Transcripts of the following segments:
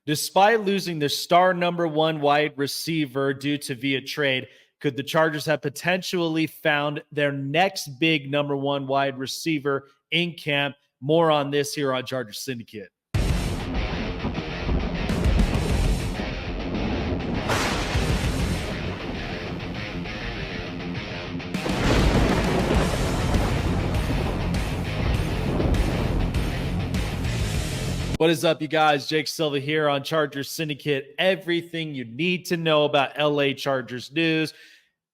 Despite losing their star number one wide receiver due to via trade, could the Chargers have potentially found their next big number one wide receiver in camp? More on this here on Chargers Syndicate. What is up, you guys? Jake Silva here on Chargers Syndicate. Everything you need to know about LA Chargers news.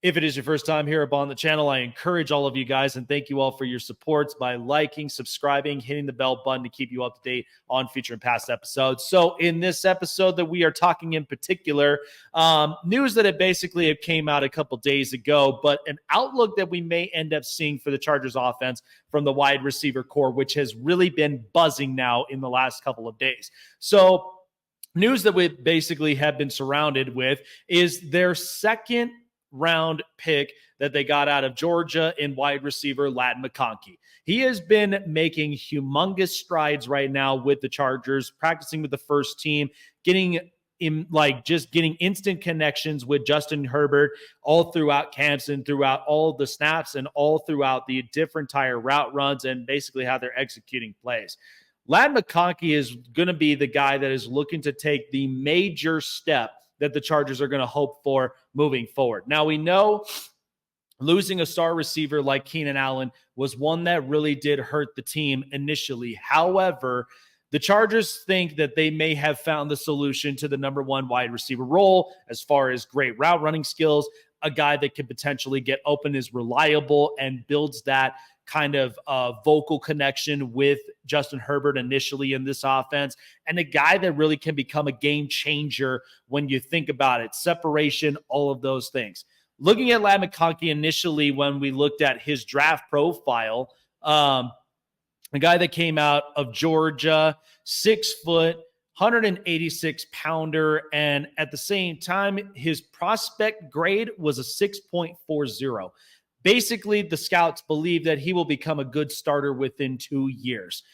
If it is your first time here upon the channel, I encourage all of you guys and thank you all for your supports by liking, subscribing, hitting the bell button to keep you up to date on future and past episodes. So in this episode that we are talking in particular, news that it basically came out a couple days ago, but an outlook that we may end up seeing for the Chargers offense from the wide receiver core, which has really been buzzing now in the last couple of days. So news that we basically have been surrounded with is their second round pick that they got out of Georgia in wide receiver Ladd McConkey. He has been making humongous strides right now with the Chargers, practicing with the first team, getting instant connections with Justin Herbert all throughout camps and throughout all the snaps and all throughout the different entire route runs and basically how they're executing plays. Ladd McConkey is going to be the guy that is looking to take the major step that the Chargers are going to hope for moving forward. Now, we know losing a star receiver like Keenan Allen was one that really did hurt the team initially. However, the Chargers think that they may have found the solution to the number one wide receiver role as far as great route running skills, a guy that could potentially get open, is reliable, and builds that kind of vocal connection with Justin Herbert initially in this offense, and a guy that really can become a game changer when you think about it. Separation, all of those things. Looking at Ladd McConkey initially, when we looked at his draft profile, a guy that came out of Georgia, 6 foot, 186 pounder, and at the same time, his prospect grade was a 6.40. Basically, the scouts believe that he will become a good starter within 2 years.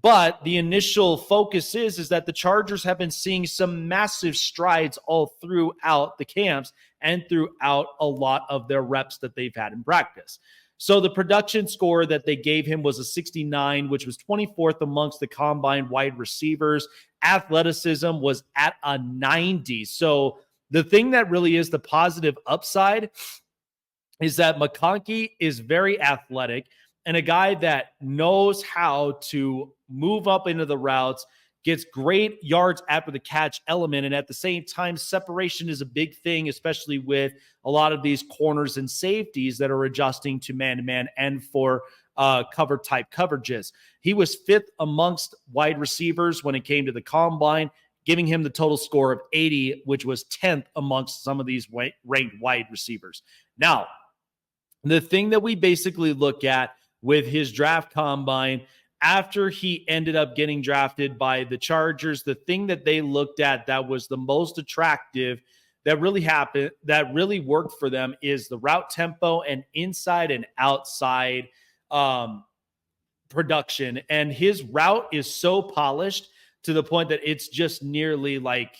But the initial focus is that the Chargers have been seeing some massive strides all throughout the camps and throughout a lot of their reps that they've had in practice. So the production score that they gave him was a 69, which was 24th amongst the combine wide receivers. Athleticism was at a 90. So the thing that really is the positive upside is that McConkey is very athletic and a guy that knows how to move up into the routes, gets great yards after the catch element, and at the same time, separation is a big thing, especially with a lot of these corners and safeties that are adjusting to man-to-man and for cover-type coverages. He was 5th amongst wide receivers when it came to the combine, giving him the total score of 80, which was 10th amongst some of these ranked wide receivers. Now, the thing that we basically look at with his draft combine after he ended up getting drafted by the Chargers, the thing that they looked at that was the most attractive that really happened, that really worked for them, is the route tempo and inside and outside production. And his route is so polished to the point that it's just nearly like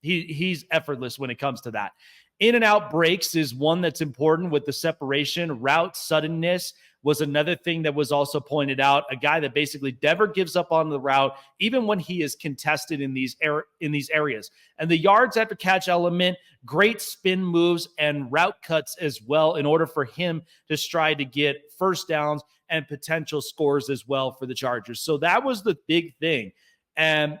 he's effortless when it comes to that. In and out breaks is one that's important with the separation. Route suddenness was another thing that was also pointed out. A guy that basically never gives up on the route, even when he is contested in these areas. And the yards after catch element, great spin moves and route cuts as well in order for him to try to get first downs and potential scores as well for the Chargers. So that was the big thing. And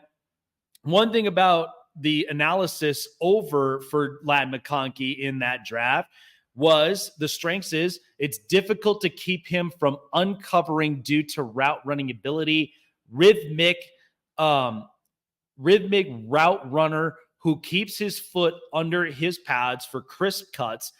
one thing about the analysis over for Ladd McConkey in that draft was the strengths is it's difficult to keep him from uncovering due to route running ability, rhythmic route runner who keeps his foot under his pads for crisp cuts,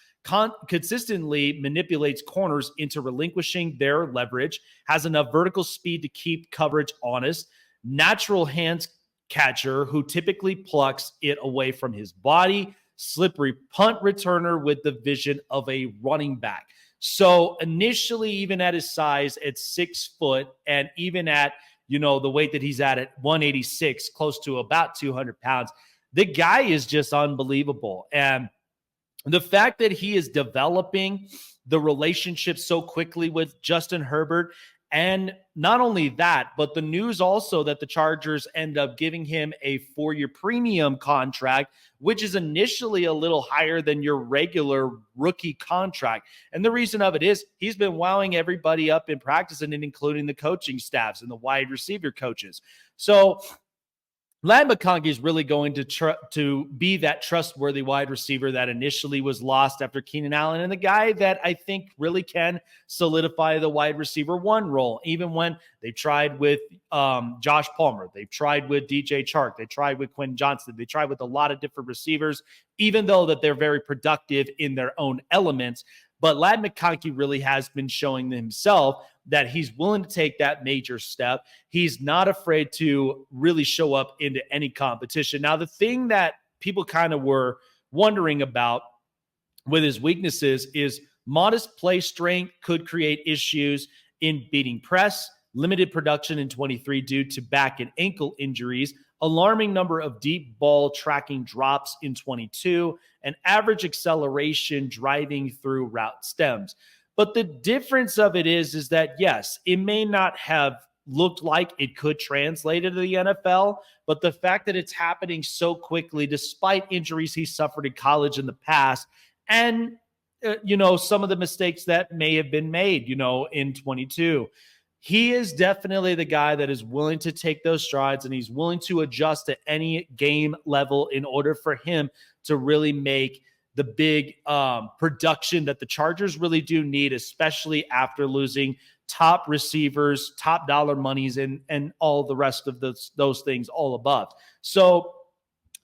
consistently manipulates corners into relinquishing their leverage, has enough vertical speed to keep coverage honest, natural hands catcher who typically plucks it away from his body, slippery punt returner with the vision of a running back. So initially, even at his size at 6 foot and even at the weight that he's at 186, close to about 200 pounds. The guy is just unbelievable. And the fact that he is developing the relationship so quickly with Justin Herbert, and not only that, but the news also that the Chargers end up giving him a 4-year premium contract, which is initially a little higher than your regular rookie contract. And the reason of it is he's been wowing everybody up in practice, and including the coaching staffs and the wide receiver coaches. So Ladd McConkey is really going to be that trustworthy wide receiver that initially was lost after Keenan Allen, and the guy that I think really can solidify the wide receiver 1 role. Even when they tried with Josh Palmer, they've tried with DJ Chark, they tried with Quinn Johnson, they tried with a lot of different receivers, even though that they're very productive in their own elements. But Ladd McConkey really has been showing himself that he's willing to take that major step. He's not afraid to really show up into any competition. Now, the thing that people kind of were wondering about with his weaknesses is modest play strength could create issues in beating press, limited production in 23 due to back and ankle injuries, alarming number of deep ball tracking drops in 22, and average acceleration driving through route stems. But the difference of it is that, yes, it may not have looked like it could translate into the NFL, but the fact that it's happening so quickly, despite injuries he suffered in college in the past, and, some of the mistakes that may have been made, in 22, he is definitely the guy that is willing to take those strides, and he's willing to adjust to any game level in order for him to really make the big production that the Chargers really do need, especially after losing top receivers, top dollar monies, and all the rest of those things all above. So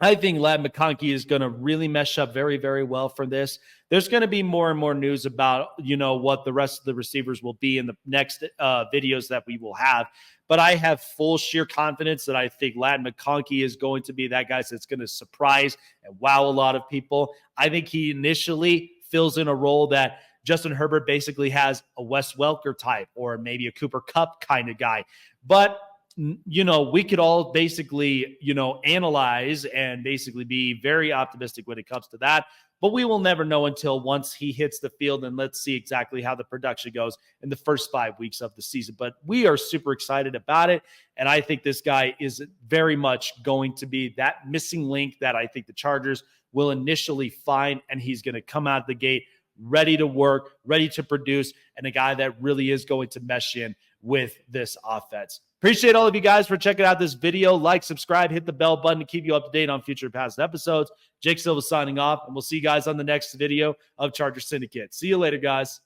I think Ladd McConkey is going to really mesh up very, very well for this. There's going to be more and more news about, what the rest of the receivers will be in the next videos that we will have. But I have full sheer confidence that I think Ladd McConkey is going to be that guy that's going to surprise and wow a lot of people. I think he initially fills in a role that Justin Herbert basically has a Wes Welker type, or maybe a Cooper Kupp kind of guy. But we could all basically, analyze and basically be very optimistic when it comes to that. But we will never know until once he hits the field, and let's see exactly how the production goes in the first 5 weeks of the season. But we are super excited about it, and I think this guy is very much going to be that missing link that I think the Chargers will initially find, and he's going to come out of the gate ready to work, ready to produce, and a guy that really is going to mesh in with this offense. Appreciate all of you guys for checking out this video. Like, subscribe, hit the bell button to keep you up to date on future past episodes. Jake Silva signing off, and we'll see you guys on the next video of Charger Syndicate. See you later, guys.